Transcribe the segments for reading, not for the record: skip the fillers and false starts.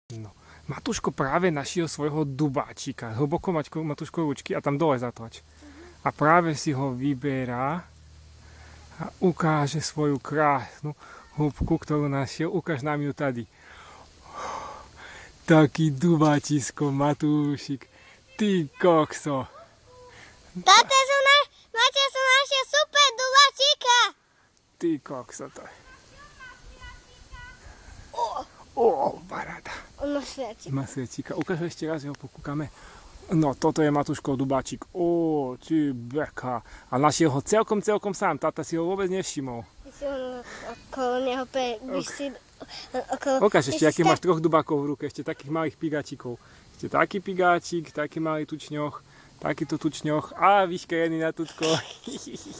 No. Matúško práve našiel svojho dubáčika. Hlboko Matúško ručky a tam dole zatlač. A práve si ho vyberá a ukáže svoju krásnu húbku, ktorú našiel. Ukáž nám ju tady. Taký dubáčisko, Matúšik. Ty kokso. Máte som našiel super dubáčika. Ty kokso to je. Paráda. On má sviačik. Má sviačika. Ukáž ešte raz, ho pokúkame. No, toto je Matúškov dubáčik. Ty beka. A našiel ho celkom sám. Táta si ho vôbec nevšimol. Si ho okolo neho Ukáž ešte, aký máš 3 dubákov v ruke. Ešte takých malých pigáčikov. Ešte taký pigáčik, taký malý tučňoch, takýto tučňoch a vyškerený na tutko.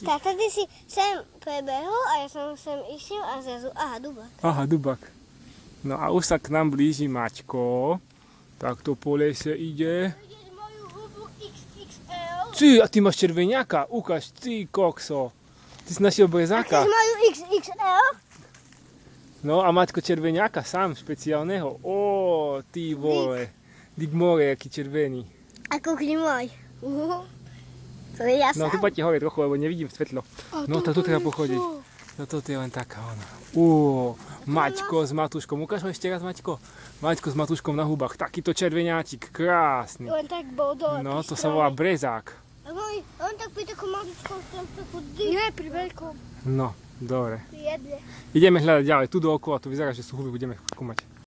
Táta, ty si sem prebehol a ja som sem išiel a zrazu, dubák. Aha, dubák. No a už sa k nám blíži Maťko. Takto po lese ide. Vidíš moju hubu XXL? Ty, a ty máš červeniaka. Ukáž, ty kokso. Ty si našiel brezáka. A chceš moju XXL? No a Maťko červeniaka sám, špeciálneho. Ty vole. Dík more, aký červený. Ako môj. To je ja No, sám. tu poďte hore trochu, lebo nevidím svetlo. No, to tu treba pochodiť. No, toto je len taká ona. Maťko s Matúškom. Ukáž ho ešte raz, Maťko. Maťko s Matúškom na hubách. Takýto červeniáčik, krásny. Len tak bol dole. No, to sa volá brezák. On tak pri takom maličkom, nie, pri veľkom. No, dobre. Pri jedle. Ideme hľadať ďalej. Tu dookola to vyzerá, že sú huby, budeme skúmať.